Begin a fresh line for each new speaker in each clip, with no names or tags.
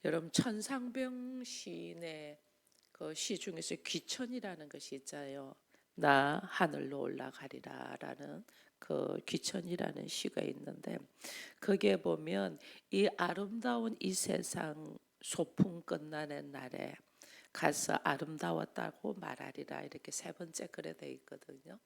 여러분 천상병 시인의 그 시 중에서 귀천이라는 것이 있잖아요. 나 하늘로 올라가리라라는 그 귀천이라는 시가 있는데 거기에 보면 이 아름다운 이 세상 소풍 끝나는 날에 가서 아름다웠다고 말하리라 이렇게 세 번째 글에 돼 있거든요.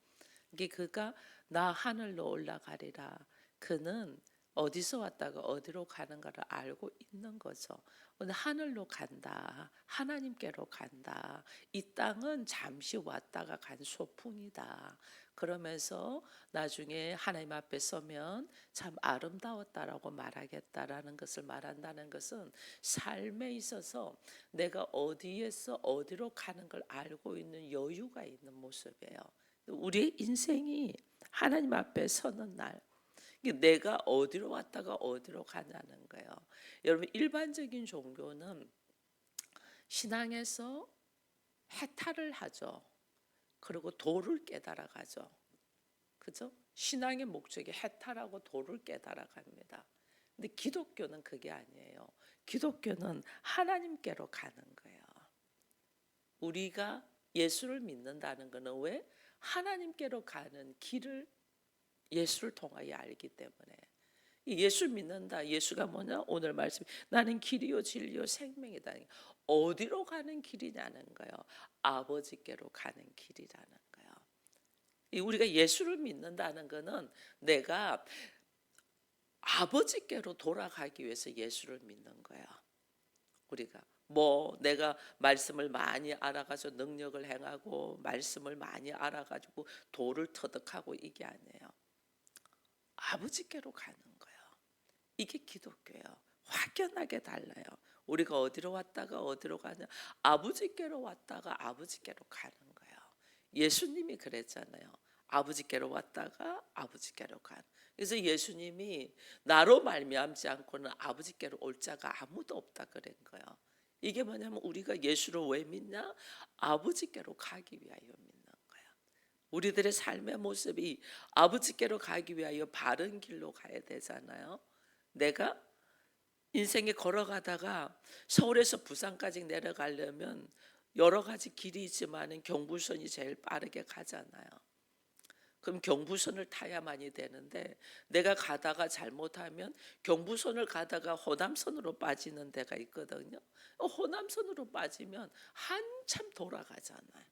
이게 그가 나 하늘로 올라가리라. 그는 어디서 왔다가 어디로 가는가를 알고 있는 거죠. 오늘 하늘로 간다. 하나님께로 간다. 이 땅은 잠시 왔다가 간 소풍이다. 그러면서 나중에 하나님 앞에 서면 참 아름다웠다라고 말하겠다라는 것을 말한다는 것은 삶에 있어서 내가 어디에서 어디로 가는 걸 알고 있는 여유가 있는 모습이에요. 우리의 인생이 하나님 앞에 서는 날 내가 어디로 왔다가 어디로 가냐는 거예요. 여러분 일반적인 종교는 신앙에서 해탈을 하죠. 그리고 도를 깨달아 가죠. 그죠? 신앙의 목적이 해탈하고 도를 깨달아 갑니다. 근데 기독교는 그게 아니에요. 기독교는 하나님께로 가는 거예요. 우리가 예수를 믿는다는 것은 왜? 하나님께로 가는 길을 예수를 통하여 알기 때문에. 예수 믿는다. 예수가 뭐냐? 오늘 말씀 나는 길이요 진리요 생명이다. 어디로 가는 길이냐는 거예요. 아버지께로 가는 길이라는 거예요. 우리가 예수를 믿는다는 것은 내가 아버지께로 돌아가기 위해서 예수를 믿는 거야. 우리가 뭐 내가 말씀을 많이 알아가지고 능력을 행하고 말씀을 많이 알아가지고 도를 터득하고 이게 아니에요. 아버지께로 가는 거예요. 이게 기독교예요. 확연하게 달라요. 우리가 어디로 왔다가 어디로 가냐? 아버지께로 왔다가 아버지께로 가는 거예요. 예수님이 그랬잖아요. 아버지께로 왔다가 아버지께로 간. 그래서 예수님이 나로 말미암지 않고는 아버지께로 올 자가 아무도 없다 그런 거예요. 이게 뭐냐면 우리가 예수를 왜 믿냐? 아버지께로 가기 위하여 믿는 거예요. 우리들의 삶의 모습이 아버지께로 가기 위하여 바른 길로 가야 되잖아요. 내가 인생에 걸어가다가 서울에서 부산까지 내려가려면 여러 가지 길이 있지만 경부선이 제일 빠르게 가잖아요. 그럼 경부선을 타야만이 되는데 내가 가다가 잘못하면 경부선을 가다가 호남선으로 빠지는 데가 있거든요. 호남선으로 빠지면 한참 돌아가잖아요.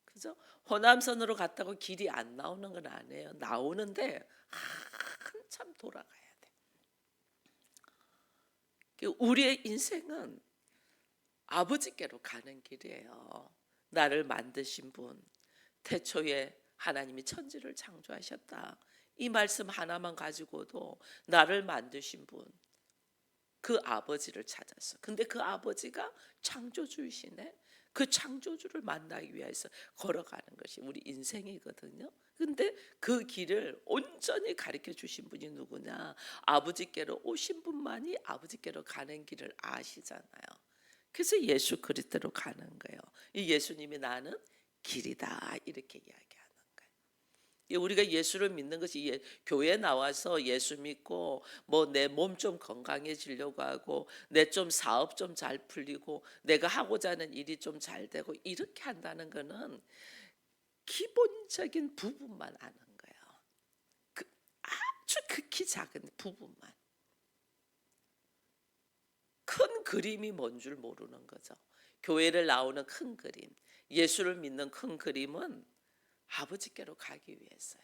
그죠? 호남선으로 갔다고 길이 안 나오는 건 아니에요. 나오는데 한참 돌아가야 돼. 우리의 인생은 아버지께로 가는 길이에요. 나를 만드신 분, 태초에 하나님이 천지를 창조하셨다. 이 말씀 하나만 가지고도 나를 만드신 분, 그 아버지를 찾았어. 근데 그 아버지가 창조주이시네. 그 창조주를 만나기 위해서 걸어가는 것이 우리 인생이거든요. 근데 그 길을 온전히 가르쳐 주신 분이 누구냐? 아버지께로 오신 분만이 아버지께로 가는 길을 아시잖아요. 그래서 예수 그리스도로 가는 거예요. 이 예수님이 나는 길이다 이렇게 이야기하는 거예요. 우리가 예수를 믿는 것이 교회 나와서 예수 믿고 뭐 내 몸 좀 건강해지려고 하고 내 좀 사업 좀 잘 풀리고 내가 하고자 하는 일이 좀 잘 되고 이렇게 한다는 거는 기본적인 부분만 아는 거예요. 그 아주 극히 작은 부분만. 큰 그림이 뭔 줄 모르는 거죠. 교회를 나오는 큰 그림, 예수를 믿는 큰 그림은 아버지께로 가기 위해서요.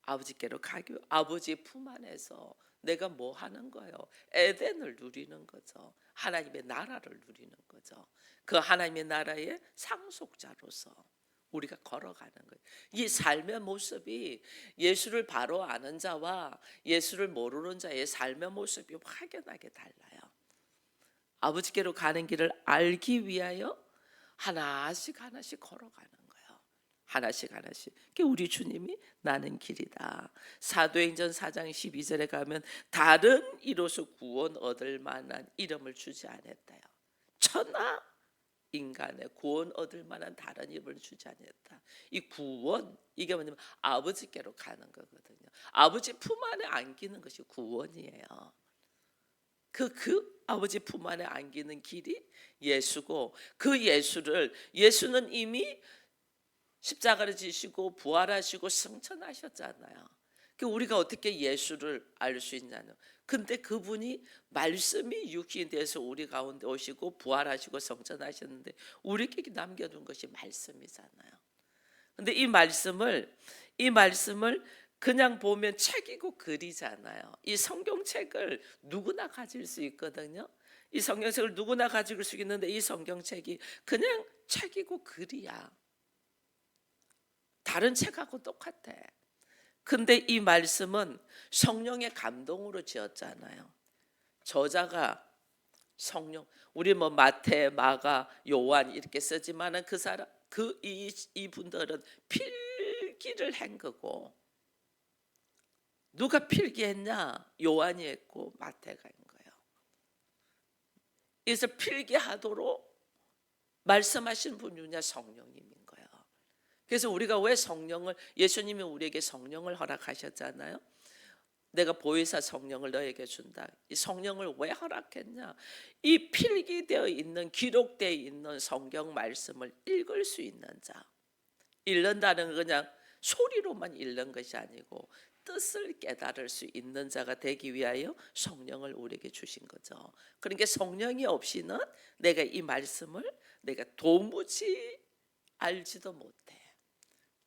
아버지께로 가기 위해 아버지의 품 안에서 내가 뭐 하는 거예요? 에덴을 누리는 거죠. 하나님의 나라를 누리는 거죠. 그 하나님의 나라의 상속자로서 우리가 걸어가는 거예요. 이 삶의 모습이 예수를 바로 아는 자와 예수를 모르는 자의 삶의 모습이 확연하게 달라요. 아버지께로 가는 길을 알기 위하여 하나씩 하나씩 걸어가는 거예요. 하나씩 하나씩. 그게 우리 주님이 나는 길이다. 사도행전 4장 12절에 가면 다른 이로서 구원 얻을 만한 이름을 주지 않았다요. 천하 인간의 구원 얻을 만한 다른 이름을 주지 않았다. 이 구원 이게 뭐냐면 아버지께로 가는 거거든요. 아버지 품 안에 안기는 것이 구원이에요. 그 아버지 품 안에 안기는 길이 예수고, 그 예수는 이미 십자가를 지시고 부활하시고 승천하셨잖아요. 우리가 어떻게 예수를 알 수 있냐는, 근데 그분이 말씀이 육신이 돼서 우리 가운데 오시고 부활하시고 성천하셨는데 우리에게 남겨둔 것이 말씀이잖아요. 근데 이 말씀을 그냥 보면 책이고 글이잖아요. 이 성경책을 누구나 가질 수 있거든요. 이 성경책을 누구나 가질 수 있는데 이 성경책이 그냥 책이고 글이야. 다른 책하고 똑같아. 근데 이 말씀은 성령의 감동으로 지었잖아요. 저자가 성령, 우리 뭐 마태, 마가, 요한 이렇게 쓰지만은 이분들은 필기를 한 거고, 누가 필기했냐? 요한이 했고 마태가 한 거예요. 그래서 필기하도록 말씀하신 분이 누구냐? 성령님인 거예요. 그래서 우리가 왜 예수님이 우리에게 성령을 허락하셨잖아요. 내가 보혜사 성령을 너에게 준다. 이 성령을 왜 허락했냐? 이 필기되어 있는, 기록되어 있는 성경 말씀을 읽을 수 있는 자. 읽는다는 그냥 소리로만 읽는 것이 아니고 뜻을 깨달을 수 있는 자가 되기 위하여 성령을 우리에게 주신 거죠. 그러니까 성령이 없이는 내가 이 말씀을 내가 도무지 알지도 못해,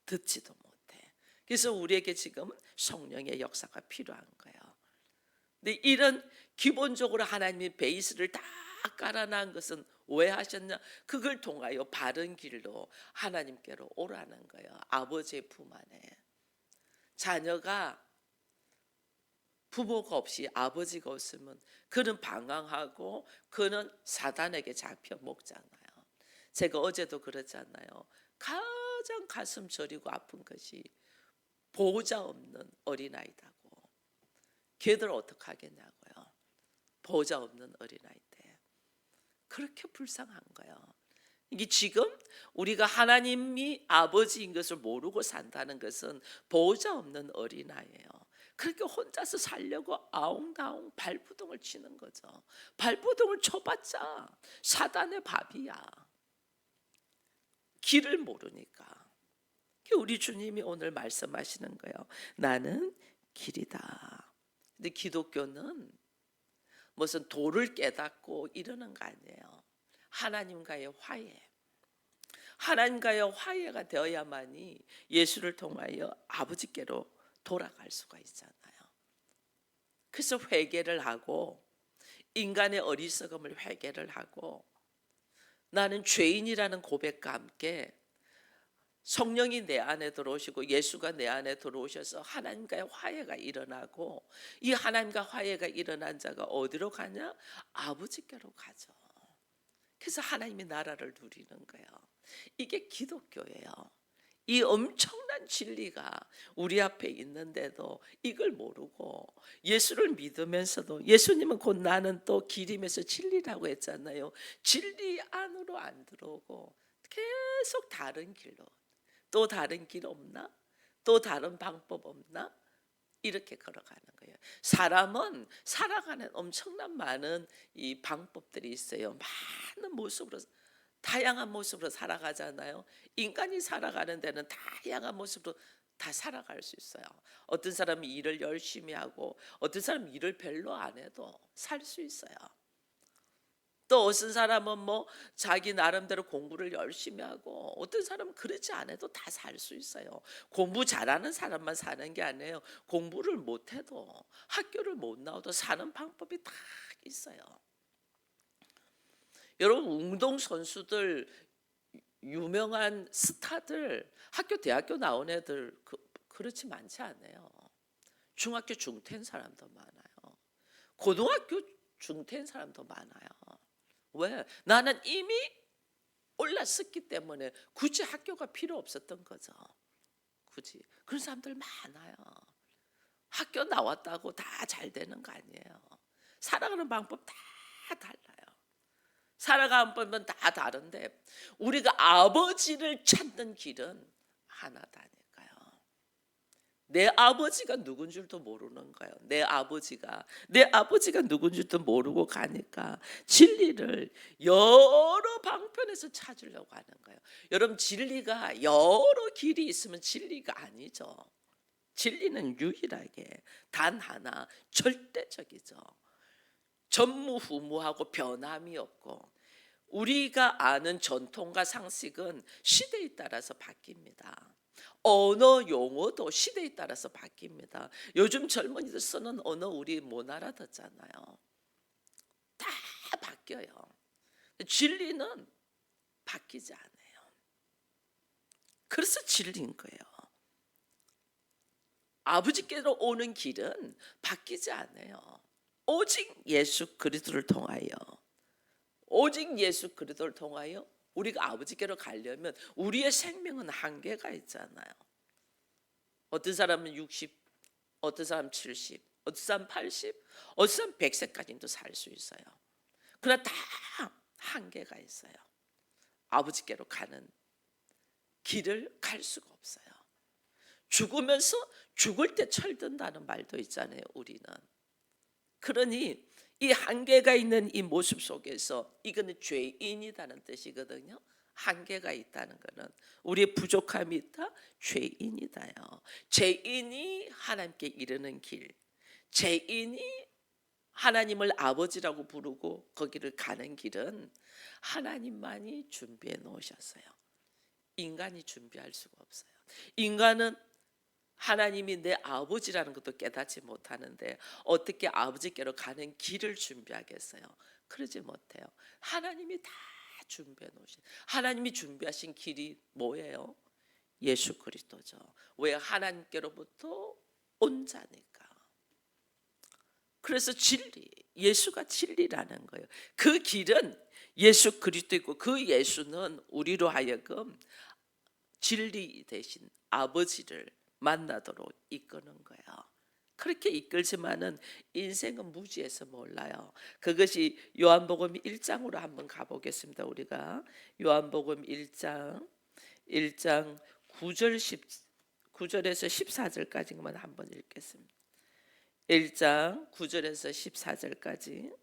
듣지도 못해. 그래서 우리에게 지금 성령의 역사가 필요한 거예요. 근데 이런 기본적으로 하나님이 베이스를 다 깔아놓은 것은 왜 하셨냐? 그걸 통하여 바른 길로 하나님께로 오라는 거예요. 아버지의 품 안에. 자녀가 부모가 없이, 아버지가 없으면 그는 방황하고 그는 사단에게 잡혀 먹잖아요. 제가 어제도 그랬잖아요. 가장 가슴 저리고 아픈 것이 보호자 없는 어린아이다고. 걔들 어떻게 하겠냐고요. 보호자 없는 어린아이 때 그렇게 불쌍한 거예요. 이게 지금 우리가 하나님이 아버지인 것을 모르고 산다는 것은 보호자 없는 어린아이예요. 그렇게 혼자서 살려고 아웅다웅 발부둥을 치는 거죠. 발부둥을 쳐봤자 사단의 밥이야. 길을 모르니까. 우리 주님이 오늘 말씀하시는 거예요. 나는 길이다. 근데 기독교는 무슨 도를 깨닫고 이러는 거 아니에요. 하나님과의 화해. 하나님과의 화해가 되어야만이 예수를 통하여 아버지께로 돌아갈 수가 있잖아요. 그래서 회개를 하고, 인간의 어리석음을 회개를 하고, 나는 죄인이라는 고백과 함께 성령이 내 안에 들어오시고 예수가 내 안에 들어오셔서 하나님과의 화해가 일어나고, 이 하나님과 화해가 일어난 자가 어디로 가냐? 아버지께로 가죠. 그래서 하나님의 나라를 누리는 거예요. 이게 기독교예요. 이 엄청난 진리가 우리 앞에 있는데도 이걸 모르고 예수를 믿으면서도, 예수님은 곧 나는 또 길이면서 진리라고 했잖아요. 진리 안으로 안 들어오고 계속 다른 길로, 또 다른 길 없나? 또 다른 방법 없나? 이렇게 걸어가는 거예요. 사람은 살아가는 엄청난 많은 이 방법들이 있어요. 많은 모습으로, 다양한 모습으로 살아가잖아요. 인간이 살아가는 데는 다양한 모습으로 다 살아갈 수 있어요. 어떤 사람은 일을 열심히 하고, 어떤 사람은 일을 별로 안 해도 살 수 있어요. 또 어떤 사람은 뭐 자기 나름대로 공부를 열심히 하고, 어떤 사람은 그렇지 않아도 다 살 수 있어요. 공부 잘하는 사람만 사는 게 아니에요. 공부를 못해도, 학교를 못 나와도 사는 방법이 다 있어요. 여러분, 운동선수들, 유명한 스타들, 학교 대학교 나온 애들 그렇지 많지 않아요. 중학교 중퇴인 사람도 많아요. 고등학교 중퇴인 사람도 많아요. 왜? 나는 이미 올랐었기 때문에 굳이 학교가 필요 없었던 거죠. 굳이. 그런 사람들 많아요. 학교 나왔다고 다 잘 되는 거 아니에요. 살아가는 방법 다 달라요. 살아가는 방법은 다 다른데 우리가 아버지를 찾는 길은 하나다니까요. 내 아버지가 누군 줄도 모르는 거예요. 내 아버지가 누군 줄도 모르고 가니까 진리를 여러 방편에서 찾으려고 하는 거예요. 여러분, 진리가 여러 길이 있으면 진리가 아니죠. 진리는 유일하게 단 하나, 절대적이죠. 전무후무하고 변함이 없고, 우리가 아는 전통과 상식은 시대에 따라서 바뀝니다. 언어 용어도 시대에 따라서 바뀝니다. 요즘 젊은이들 쓰는 언어 우리 못 알아듣잖아요. 다 바뀌어요. 진리는 바뀌지 않아요. 그래서 진리인 거예요. 아버지께로 오는 길은 바뀌지 않아요. 오직 예수 그리스도를 통하여, 오직 예수 그리스도를 통하여 우리가 아버지께로 가려면 우리의 생명은 한계가 있잖아요. 어떤 사람은 60, 어떤 사람 70, 어떤 사람 80, 어떤 사람 100세까지도 살 수 있어요. 그러나 다 한계가 있어요. 아버지께로 가는 길을 갈 수가 없어요. 죽으면서 죽을 때 철든다는 말도 있잖아요, 우리는. 그러니 이 한계가 있는 이 모습 속에서, 이거는 죄인이라는 뜻이거든요. 한계가 있다는 것은 우리의 부족함이 있다, 죄인이다요. 죄인이 하나님께 이르는 길, 죄인이 하나님을 아버지라고 부르고 거기를 가는 길은 하나님만이 준비해 놓으셨어요. 인간이 준비할 수가 없어요. 인간은 하나님이 내 아버지라는 것도 깨닫지 못하는데 어떻게 아버지께로 가는 길을 준비하겠어요? 그러지 못해요. 하나님이 다 준비해 놓으신, 하나님이 준비하신 길이 뭐예요? 예수 그리스도죠. 왜? 하나님께로부터 온 자니까. 그래서 진리, 예수가 진리라는 거예요. 그 길은 예수 그리스도이고, 그 예수는 우리로 하여금 진리 대신 아버지를 만나도록 이끄는 거예요. 그렇게 이끌지만은 인생은 무지해서 몰라요. 그것이 요한복음 1장으로 한번 가보겠습니다. 우리가 요한복음 1장 9절에서 14절까지만 한번 읽겠습니다. 1장 9절에서 14절까지,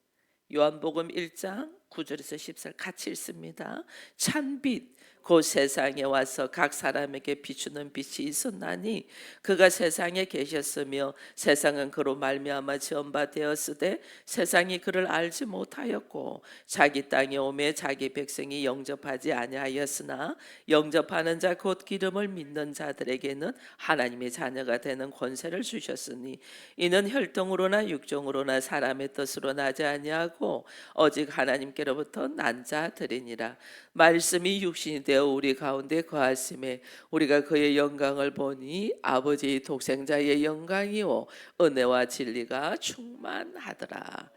요한복음 1장 9절에서 14절 같이 읽습니다. 찬빛 곧 세상에 와서 각 사람에게 비추는 빛이 있었나니 그가 세상에 계셨으며 세상은 그로 말미암아 지은 바 되었으되 세상이 그를 알지 못하였고 자기 땅에 오매 자기 백성이 영접하지 아니하였으나 영접하는 자 곧 기름을 믿는 자들에게는 하나님의 자녀가 되는 권세를 주셨으니 이는 혈통으로나 육종으로나 사람의 뜻으로 나지 아니하고 오직 하나님께로부터 난 자들이니라. 말씀이 육신이 되어 우리 가운데 거하심에 우리가 그의 영광을 보니 아버지의 독생자의 영광이요 은혜와 진리가 충만하더라.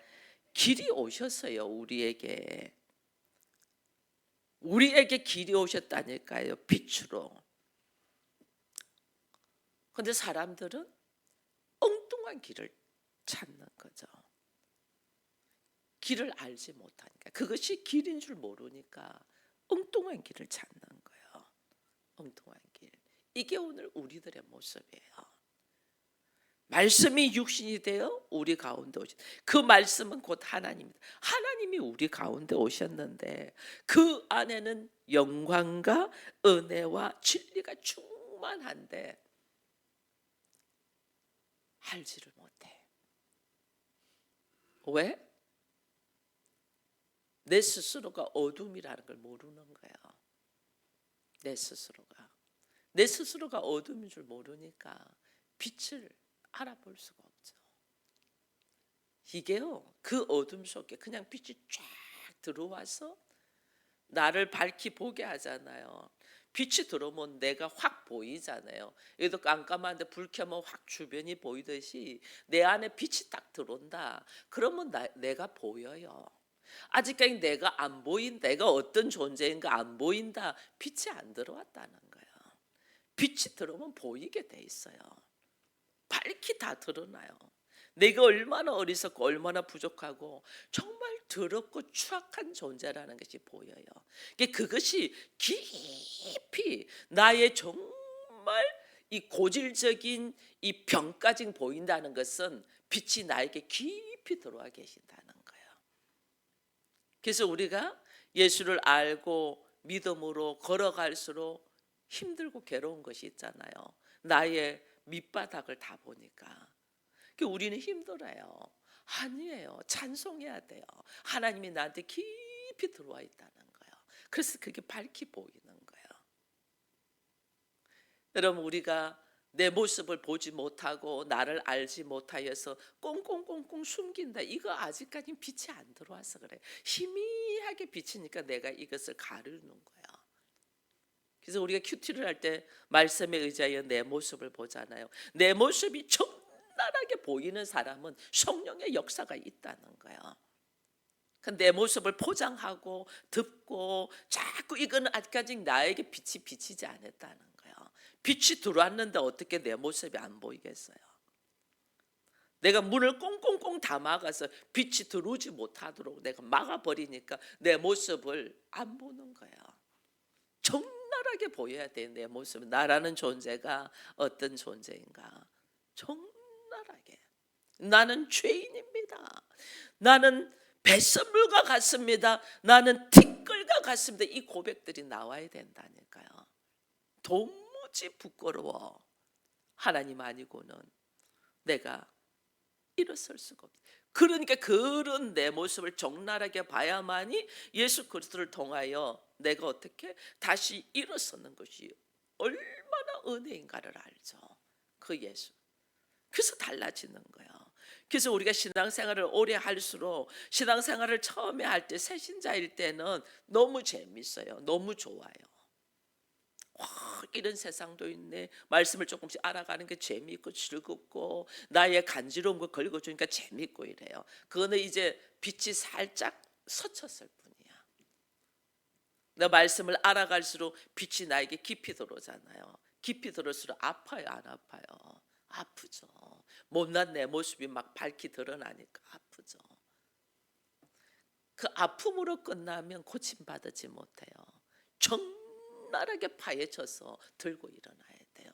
길이 오셨어요. 우리에게 길이 오셨다니까요. 빛으로. 그런데 사람들은 엉뚱한 길을 찾는 거죠. 길을 알지 못하니까, 그것이 길인 줄 모르니까 엉뚱한 길을 찾는 거예요. 엉뚱한 길. 이게 오늘 우리들의 모습이에요. 말씀이 육신이 되어 우리 가운데 오신, 그 말씀은 곧 하나님입니다. 하나님이 우리 가운데 오셨는데 그 안에는 영광과 은혜와 진리가 충만한데 알지를 못해. 왜? 내 스스로가 어둠이라는 걸 모르는 거예요. 내 스스로가 어둠인 줄 모르니까 빛을 알아볼 수가 없죠. 이게요, 그 어둠 속에 그냥 빛이 쫙 들어와서 나를 밝히 보게 하잖아요. 빛이 들어오면 내가 확 보이잖아요. 여기도 깜깜한데 불 켜면 확 주변이 보이듯이 내 안에 빛이 딱 들어온다. 그러면 내가 보여요. 아직까지 내가 안 보인, 내가 어떤 존재인가 안 보인다. 빛이 안 들어왔다는 거예요. 빛이 들어오면 보이게 돼 있어요. 밝히 다 드러나요. 내가 얼마나 어리석고 얼마나 부족하고 정말 더럽고 추악한 존재라는 것이 보여요. 그것이 깊이 나의 정말 이 고질적인 이 병까지 보인다는 것은 빛이 나에게 깊이 들어와 계신다는 거예요. 그래서 우리가 예수를 알고 믿음으로 걸어갈수록 힘들고 괴로운 것이 있잖아요. 나의 밑바닥을 다 보니까. 우리는 힘들어요. 아니에요. 찬송해야 돼요. 하나님이 나한테 깊이 들어와 있다는 거예요. 그래서 그게 밝히 보이는 거예요. 여러분, 우리가 내 모습을 보지 못하고 나를 알지 못하여서 꽁꽁꽁꽁 숨긴다. 이거 아직까지 빛이 안 들어와서 그래. 희미하게 비치니까 내가 이것을 가르는 거예요. 그래서 우리가 큐티를 할 때 말씀에 의지하여 내 모습을 보잖아요. 내 모습이 적나라하게 보이는 사람은 성령의 역사가 있다는 거예요. 내 모습을 포장하고 듣고 자꾸 이거는 아직까지 나에게 빛이 비치지 않았다는 거예요. 빛이 들어왔는데 어떻게 내 모습이 안 보이겠어요? 내가 문을 꽁꽁꽁 다 막아서 빛이 들어오지 못하도록 내가 막아버리니까 내 모습을 안 보는 거예요. 적나라하게 보여야 돼. 내 모습. 나라는 존재가 어떤 존재인가. 적나라하게. 나는 죄인입니다. 나는 배설물과 같습니다. 나는 티끌과 같습니다. 이 고백들이 나와야 된다니까요. 도무지 부끄러워. 하나님 아니고는 내가 일어설 수가 없어요. 그러니까 그런 내 모습을 적나라하게 봐야만이 예수 그리스도를 통하여 내가 어떻게 다시 일어서는 것이 얼마나 은혜인가를 알죠. 그 예수. 그래서 달라지는 거예요. 그래서 우리가 신앙생활을 오래 할수록 신앙생활을 처음에 할 때 새신자일 때는 너무 재밌어요. 너무 좋아요. 이런 세상도 있네. 말씀을 조금씩 알아가는 게 재미있고 즐겁고 나의 간지러운 거 긁어주니까 재미있고 이래요. 그거는 이제 빛이 살짝 스쳤을 뿐이야. 내 말씀을 알아갈수록 빛이 나에게 깊이 들어오잖아요. 깊이 들어올수록 아파요, 안 아파요? 아프죠. 못난 내 모습이 막 밝히 드러나니까 아프죠. 그 아픔으로 끝나면 고침받지 못해요. 적나라하게 파헤쳐서 들고 일어나야 돼요.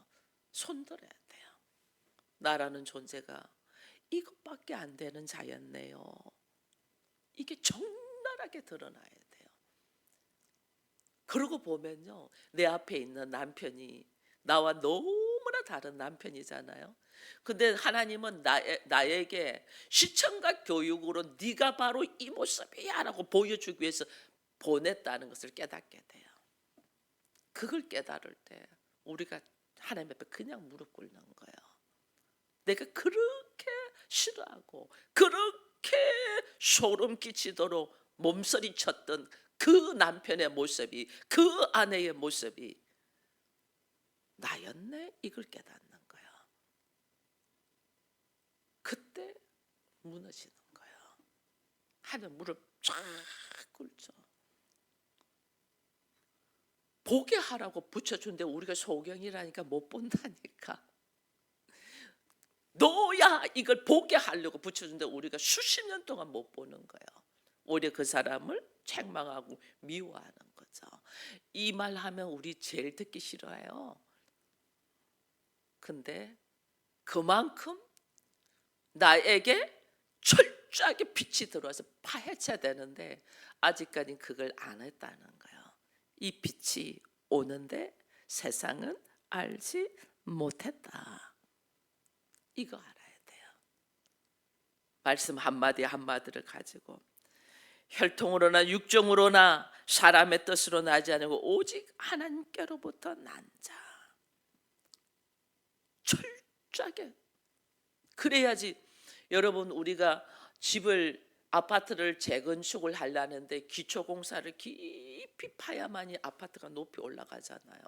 손들어야 돼요. 나라는 존재가 이것밖에 안 되는 자였네요. 이게 적나라하게 드러나야 돼요. 그러고 보면요, 내 앞에 있는 남편이 나와 너무나 다른 남편이잖아요. 근데 하나님은 나에게 시청각 교육으로 네가 바로 이 모습이야 라고 보여주기 위해서 보냈다는 것을 깨닫게 돼요. 그걸 깨달을 때 우리가 하나님 앞에 그냥 무릎 꿇는 거예요. 내가 그렇게 싫어하고 그렇게 소름 끼치도록 몸서리 쳤던 그 남편의 모습이, 그 아내의 모습이 나였네, 이걸 깨닫는 거예요. 그때 무너지는 거예요. 하나님 무릎 쫙 꿇죠. 보게 하라고 붙여준데 우리가 소경이라니까 못 본다니까. 너야 이걸 보게 하려고 붙여준데 우리가 수십 년 동안 못 보는 거예요. 오히려 그 사람을 책망하고 미워하는 거죠. 이 말 하면 우리 제일 듣기 싫어요. 근데 그만큼 나에게 철저하게 빛이 들어와서 파헤쳐야 되는데 아직까지 그걸 안 했다는 거예요. 이 빛이 오는데 세상은 알지 못했다. 이거 알아야 돼요. 말씀 한마디 한마디를 가지고 혈통으로나 육정으로나 사람의 뜻으로 나지 않고 오직 하나님께로부터 난 자. 철저하게. 그래야지. 여러분, 우리가 집을 아파트를 재건축을 하려는데 기초공사를 깊이 파야만이 아파트가 높이 올라가잖아요.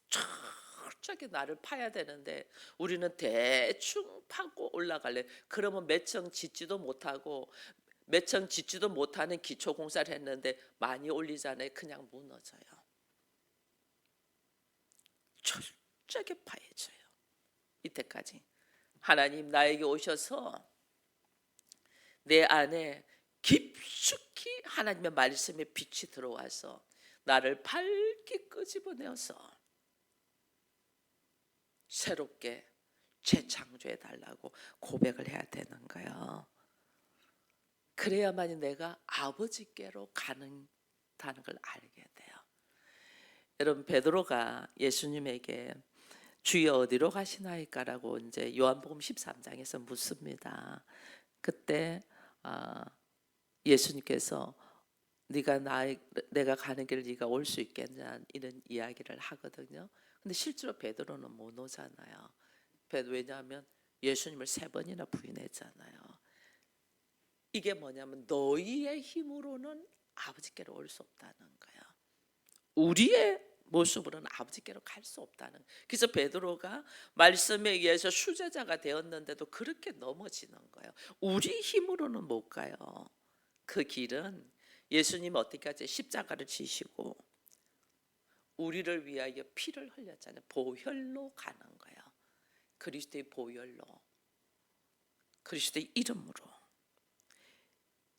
철저하게 나를 파야 되는데 우리는 대충 파고 올라갈래. 그러면 몇 층 짓지도 못하고 몇 층 짓지도 못하는 기초공사를 했는데 많이 올리잖아요. 그냥 무너져요. 철저하게 파헤쳐요. 이때까지 하나님 나에게 오셔서 내 안에 깊숙이 하나님의 말씀의 빛이 들어와서 나를 밝게 끄집어내어서 새롭게 재창조해 달라고 고백을 해야 되는 거예요. 그래야만이 내가 아버지께로 가는다는 걸 알게 돼요. 여러분, 베드로가 예수님에게 주여 어디로 가시나이까라고 이제 요한복음 13장에서 묻습니다. 그때 예수님께서 내가 가는 길을 네가 올 수 있겠냐 이런 이야기를 하거든요. 근데 실제로 베드로는 못 오잖아요. 왜냐하면 예수님을 3번이나 부인했잖아요. 이게 뭐냐면 너희의 힘으로는 아버지께로 올 수 없다는 거예요. 우리의 모습으로는 아버지께로 갈 수 없다는. 그래서 베드로가 말씀에 의해서 수제자가 되었는데도 그렇게 넘어지는 거예요. 우리 힘으로는 못 가요. 그 길은 예수님 어떻게 하지? 십자가를 지시고 우리를 위하여 피를 흘렸잖아요. 보혈로 가는 거예요. 그리스도의 보혈로, 그리스도의 이름으로.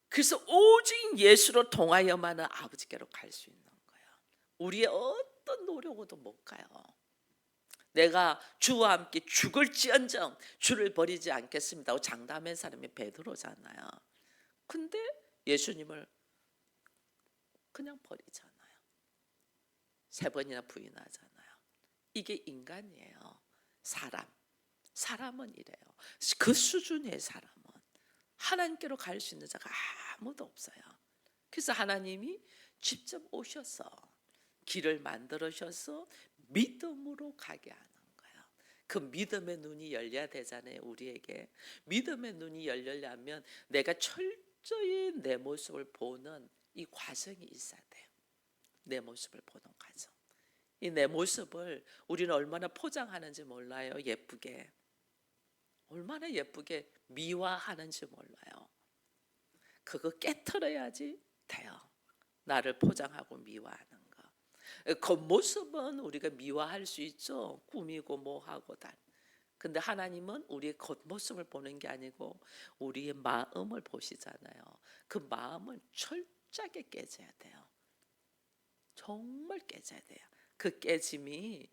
그래서 오직 예수로 통하여만은 아버지께로 갈 수 있는 거예요. 우리의 어떤 노력으로도 못 가요. 내가 주와 함께 죽을지언정 주를 버리지 않겠습니다 하고 장담한 사람이 베드로잖아요. 근데 예수님을 그냥 버리잖아요. 3번이나 부인하잖아요. 이게 인간이에요. 사람은 이래요. 그 수준의 사람은 하나님께로 갈 수 있는 자가 아무도 없어요. 그래서 하나님이 직접 오셔서 길을 만들어셔서 믿음으로 가게 하는 거예요. 그 믿음의 눈이 열려야 되잖아요. 우리에게 믿음의 눈이 열리려면 내가 철저히 내 모습을 보는 이 과정이 있어야 돼요. 내 모습을 보는 과정. 이 내 모습을 우리는 얼마나 포장하는지 몰라요. 예쁘게. 얼마나 예쁘게 미화하는지 몰라요. 그거 깨트려야지 돼요. 나를 포장하고 미화하는 거. 겉모습은 우리가 미화할 수 있죠. 꾸미고 뭐하고 다. 근데 하나님은 우리의 겉모습을 보는 게 아니고 우리의 마음을 보시잖아요. 그 마음은 철저하게 깨져야 돼요. 정말 깨져야 돼요. 그 깨짐이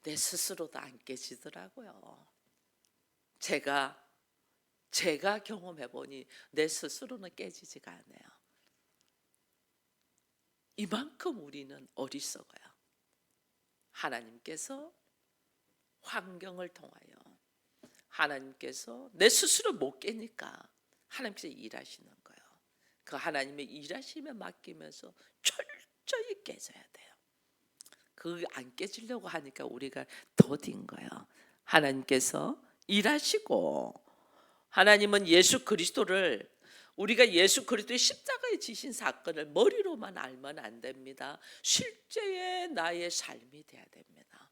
내 스스로도 안 깨지더라고요. 제가 경험해 보니 내 스스로는 깨지지가 않아요. 이만큼 우리는 어리석어요. 하나님께서 환경을 통하여 하나님께서 내 스스로 못 깨니까 하나님께서 일하시는 거예요. 그 하나님의 일하심에 맡기면서 철저히 깨져야 돼요. 그 안 깨지려고 하니까 우리가 더딘 거예요. 하나님께서 일하시고 하나님은 예수 그리스도를 우리가 예수 그리스도의 십자가에 지신 사건을 머리로만 알면 안 됩니다. 실제의 나의 삶이 돼야 됩니다.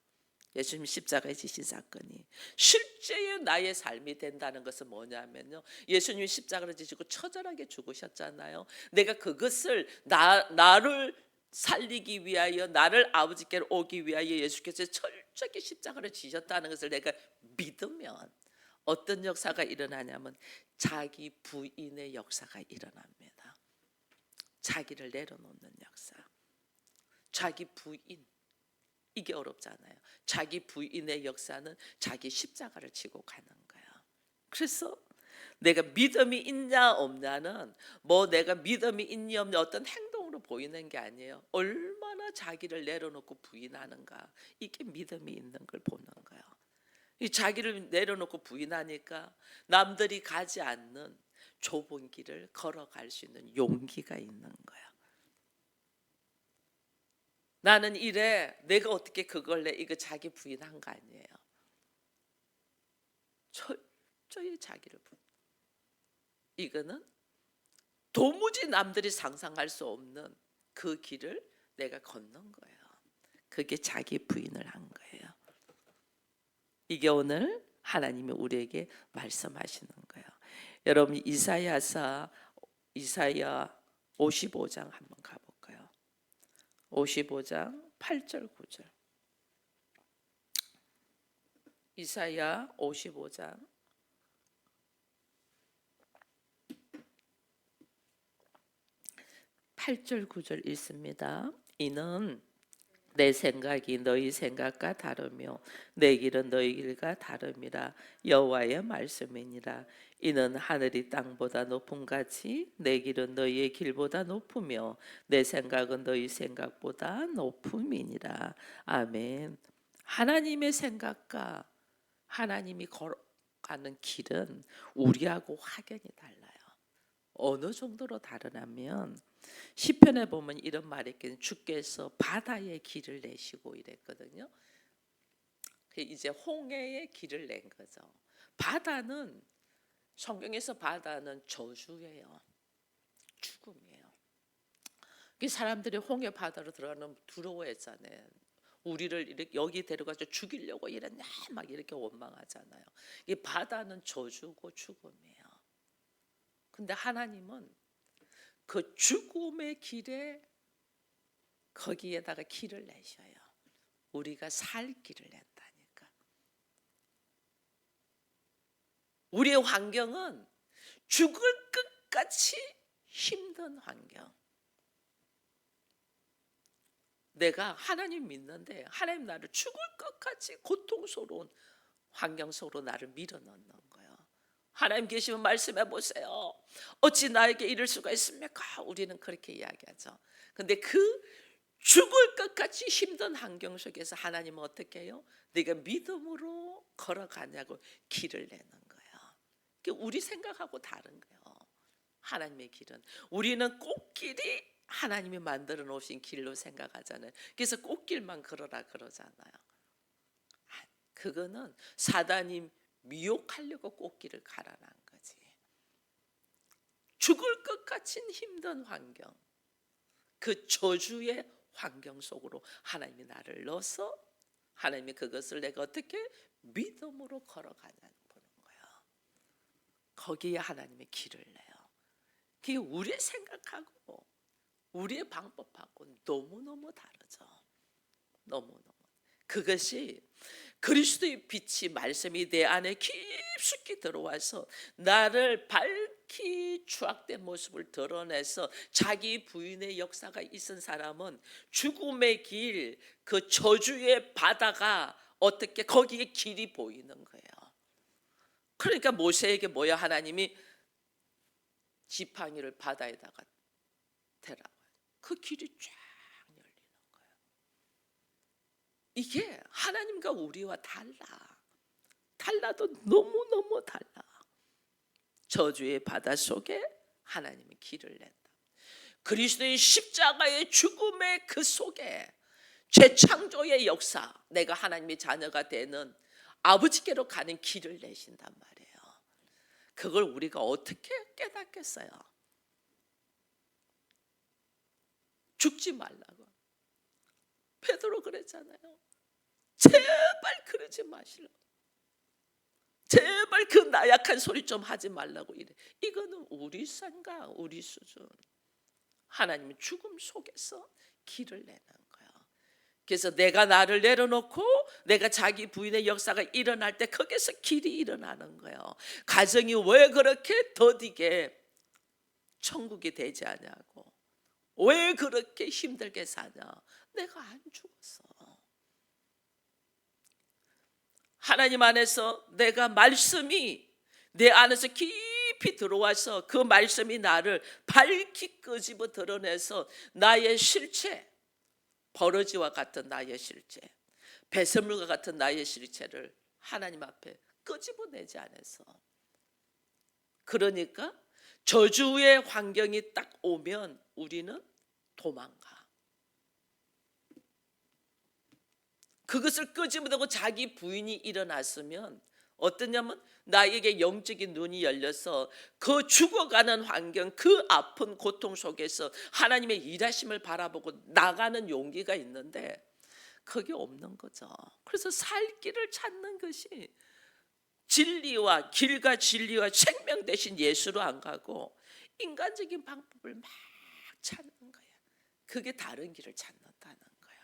예수님 십자가에 지신 사건이 실제의 나의 삶이 된다는 것은 뭐냐면요. 예수님이 십자가를 지시고 처절하게 죽으셨잖아요. 내가 그것을 나를 살리기 위하여 나를 아버지께로 오기 위하여 예수께서 철저하게 십자가를 지셨다는 것을 내가 믿으면 어떤 역사가 일어나냐면 자기 부인의 역사가 일어납니다. 자기를 내려놓는 역사. 자기 부인. 이게 어렵잖아요. 자기 부인의 역사는 자기 십자가를 지고 가는 거예요. 그래서 내가 믿음이 있냐 없냐는 뭐 내가 믿음이 있냐 없냐 어떤 행동으로 보이는 게 아니에요. 얼마나 자기를 내려놓고 부인하는가. 이게 믿음이 있는 걸 보는 거예요. 이 자기를 내려놓고 부인하니까 남들이 가지 않는 좁은 길을 걸어갈 수 있는 용기가 있는 거야. 나는 이래 내가 어떻게 그걸 내 이거 자기 부인한 거 아니에요. 철저히 자기를 부인. 이거는 도무지 남들이 상상할 수 없는 그 길을 내가 걷는 거예요. 그게 자기 부인을 한 거예요. 이게 오늘 하나님이 우리에게 말씀하시는 거예요. 여러분 이사야 55장 한번 가볼까요? 55장 8절 9절. 이사야 55장 8절 9절 읽습니다. 이는 내 생각이 너희 생각과 다르며 내 길은 너희 길과 다름이라. 여호와의 말씀이니라. 이는 하늘이 땅보다 높음 같이 내 길은 너희의 길보다 높으며 내 생각은 너희 생각보다 높음이니라. 아멘. 하나님의 생각과 하나님이 걸어가는 길은 우리하고 확연히 달라요. 어느 정도로 다르냐면 시편에 보면 이런 말이 있거든요. 주께서 바다의 길을 내시고 이랬거든요. 이제 홍해의 길을 낸 거죠. 바다는, 성경에서 바다는 저주예요. 죽음이에요. 사람들이 홍해 바다로 들어가는 두려워했잖아요. 우리를 이렇게 여기 데려가서 죽이려고 이랬냐 막 이렇게 원망하잖아요. 이 바다는 저주고 죽음이에요. 근데 하나님은 그 죽음의 길에 거기에다가 길을 내셔요. 우리가 살 길을 낸다니까. 우리의 환경은 죽을 끝까지 힘든 환경. 내가 하나님 믿는데 하나님 나를 죽을 것같이 고통스러운 환경 속으로 나를 밀어넣는 거예요. 하나님 계시면 말씀해 보세요. 어찌 나에게 이럴 수가 있습니까? 우리는 그렇게 이야기하죠. 근데 그 죽을 것같이 힘든 환경 속에서 하나님은 어떻게 해요? 네가 믿음으로 걸어가냐고 길을 내는 거예요. 우리 생각하고 다른 거예요. 하나님의 길은, 우리는 꽃길이 하나님이 만들어 놓으신 길로 생각하잖아요. 그래서 꽃길만 걸어라 그러잖아요. 그거는 사단이 미혹하려고 꽃길을 갈아난 거지. 죽을 것 같은 힘든 환경, 그 저주의 환경 속으로 하나님이 나를 넣어서 하나님이 그것을 내가 어떻게 믿음으로 걸어가냐는 보는 거예요. 거기에 하나님의 길을 내요. 그게 우리의 생각하고 우리의 방법하고 너무너무 다르죠. 너무너무. 그것이 그리스도의 빛이, 말씀이 내 안에 깊숙이 들어와서 나를 밝히 추악된 모습을 드러내서 자기 부인의 역사가 있은 사람은 죽음의 길, 그 저주의 바다가 어떻게 거기에 길이 보이는 거예요. 그러니까 모세에게 뭐야, 하나님이 지팡이를 바다에다가 대라고. 그 길이 쫙 열리는 거예요. 이게 하나님과 우리와 달라도 너무너무 달라. 저주의 바다 속에 하나님이 길을 낸다. 그리스도의 십자가의 죽음의 그 속에 재창조의 역사, 내가 하나님의 자녀가 되는 아버지께로 가는 길을 내신단 말이에요. 그걸 우리가 어떻게 깨닫겠어요? 죽지 말라고 베드로 그랬잖아요. 제발 그러지 마시라고. 제발 그 나약한 소리 좀 하지 말라고 이래. 이거는 우리 생각, 우리 수준. 하나님은 죽음 속에서 길을 내는 거예요. 그래서 내가 나를 내려놓고 내가 자기 부인의 역사가 일어날 때 거기서 길이 일어나는 거예요. 가정이 왜 그렇게 더디게 천국이 되지 않냐고, 왜 그렇게 힘들게 사냐. 내가 안 죽었어. 하나님 안에서 내가 말씀이 내 안에서 깊이 들어와서 그 말씀이 나를 밝히 끄집어 드러내서 나의 실체, 버러지와 같은 나의 실체, 배설물과 같은 나의 실체를 하나님 앞에 끄집어내지 않아서, 그러니까 저주의 환경이 딱 오면 우리는 도망가. 그것을 끄집어내고 자기 부인이 일어났으면 어떠냐면 나에게 영적인 눈이 열려서 그 죽어가는 환경, 그 아픈 고통 속에서 하나님의 일하심을 바라보고 나가는 용기가 있는데 그게 없는 거죠. 그래서 살 길을 찾는 것이 진리와 길과 진리와 생명 대신 예수로 안 가고 인간적인 방법을 막 찾는 거예요. 그게 다른 길을 찾는다는 거예요.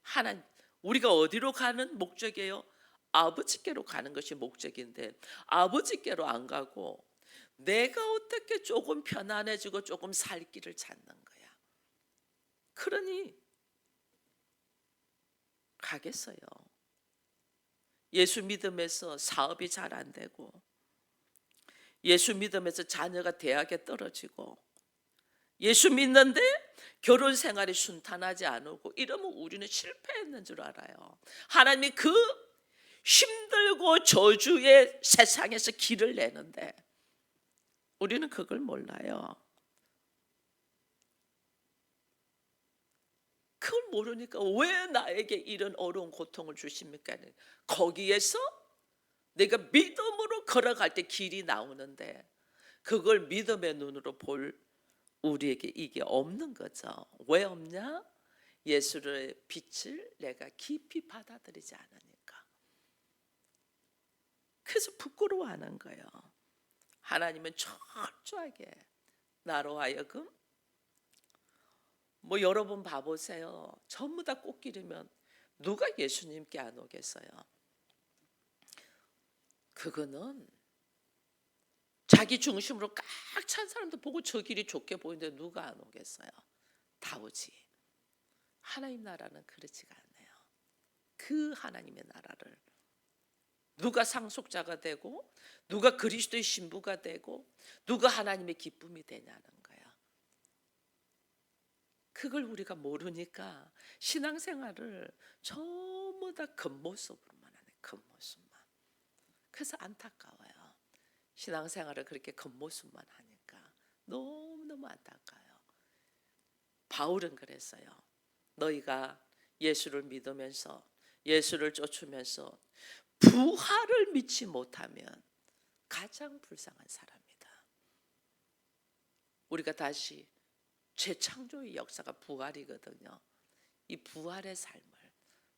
하나님, 우리가 어디로 가는 목적이에요? 아버지께로 가는 것이 목적인데 아버지께로 안 가고 내가 어떻게 조금 편안해지고 조금 살 길을 찾는 거야. 그러니 가겠어요? 예수 믿음에서 사업이 잘 안 되고, 예수 믿음에서 자녀가 대학에 떨어지고, 예수 믿는데 결혼 생활이 순탄하지 않고 이러면 우리는 실패했는 줄 알아요. 하나님이 그 힘들고 저주의 세상에서 길을 내는데 우리는 그걸 몰라요. 그걸 모르니까 왜 나에게 이런 어려운 고통을 주십니까? 거기에서 내가 믿음으로 걸어갈 때 길이 나오는데 그걸 믿음의 눈으로 볼 우리에게 이게 없는 거죠. 왜 없냐? 예수의 빛을 내가 깊이 받아들이지 않으니까. 그래서 부끄러워하는 거예요. 하나님은 철저하게 나로 하여금 여러분 봐보세요. 전부 다 꽃길이면 누가 예수님께 안 오겠어요? 그거는 자기 중심으로 꽉 찬 사람도 보고 저 길이 좋게 보이는데 누가 안 오겠어요? 다 오지. 하나님 나라는 그렇지가 않네요. 그 하나님의 나라를 누가 상속자가 되고 누가 그리스도의 신부가 되고 누가 하나님의 기쁨이 되냐는 거예요. 그걸 우리가 모르니까 신앙생활을 전부 다 겉모습으로만 하네. 겉모습만. 그래서 안타까워요. 신앙생활을 그렇게 겉모습만 하니까 너무너무 안타까워요. 바울은 그랬어요. 너희가 예수를 믿으면서 예수를 쫓으면서 부활을 믿지 못하면 가장 불쌍한 사람이다. 우리가 다시 재창조의 역사가 부활이거든요. 이 부활의 삶을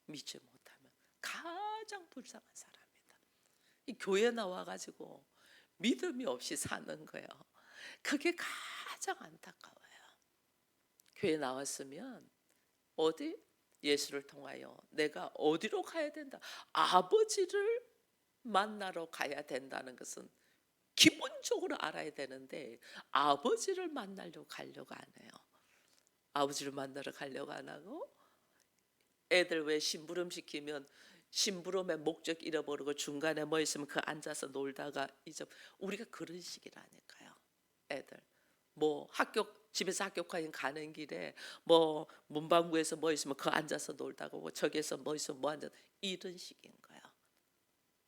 믿지 못하면 가장 불쌍한 사람이다. 이 교회 나와가지고 믿음이 없이 사는 거예요. 그게 가장 안타까워요. 교회 나왔으면 어디? 예수를 통하여 내가 어디로 가야 된다? 아버지를 만나러 가야 된다는 것은 기본적으로 알아야 되는데 아버지를 만나려고 가려고 안 해요. 아버지를 만나러 가려고 안 하고 애들 왜 심부름 시키면 심부름의 목적 잃어버리고 중간에 뭐 있으면 그 앉아서 놀다가 우리가 그런 식이라니까요. 애들 집에서 학교 가는 길에 문방구에서 뭐 있으면 그 앉아서 놀다가 오고 저기에서 뭐 있으면 뭐 앉아 이런 식인 거예요.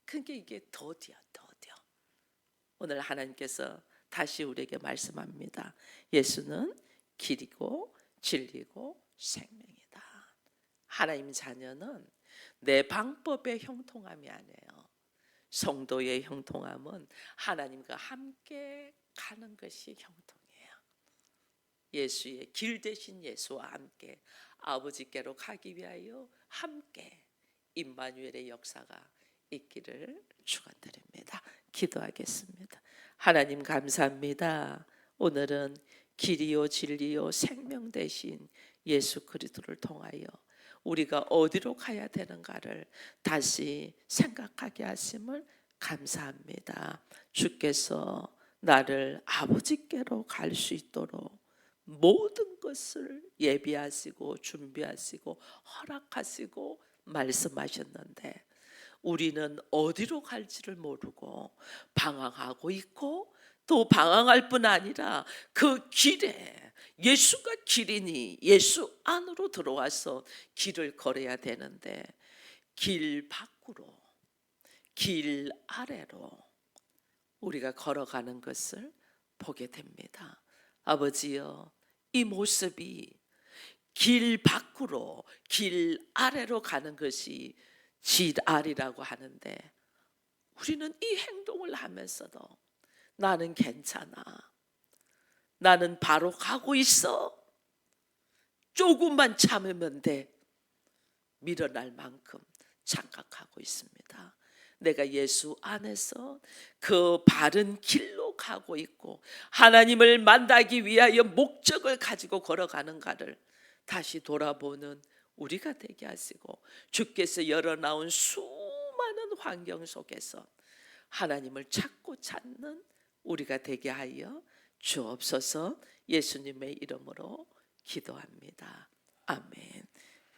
그러니까 이게 더디야. 오늘 하나님께서 다시 우리에게 말씀합니다. 예수는 길이고 진리고 생명이다. 하나님 자녀는 내 방법의 형통함이 아니에요. 성도의 형통함은 하나님과 함께 가는 것이 형통이에요. 예수의 길 대신 예수와 함께 아버지께로 가기 위하여 함께 임마누엘의 역사가 있기를 축원드립니다. 기도하겠습니다. 하나님 감사합니다. 오늘은 길이요 진리요 생명 되신 예수 그리스도를 통하여 우리가 어디로 가야 되는가를 다시 생각하게 하심을 감사합니다. 주께서 나를 아버지께로 갈 수 있도록 모든 것을 예비하시고 준비하시고 허락하시고 말씀하셨는데 우리는 어디로 갈지를 모르고 방황하고 있고 또 방황할 뿐 아니라 그 길에 예수가 길이니 예수 안으로 들어와서 길을 걸어야 되는데 길 밖으로 길 아래로 우리가 걸어가는 것을 보게 됩니다. 아버지여, 이 모습이 길 밖으로 길 아래로 가는 것이 지랄이라고 하는데 우리는 이 행동을 하면서도 나는 괜찮아, 나는 바로 가고 있어, 조금만 참으면 돼, 밀어날 만큼 착각하고 있습니다. 내가 예수 안에서 그 바른 길로 가고 있고 하나님을 만나기 위하여 목적을 가지고 걸어가는가를 다시 돌아보는 우리가 되게 하시고 주께서 열어나온 수많은 환경 속에서 하나님을 찾고 찾는 우리가 되게 하여 주옵소서. 예수님의 이름으로 기도합니다. 아멘.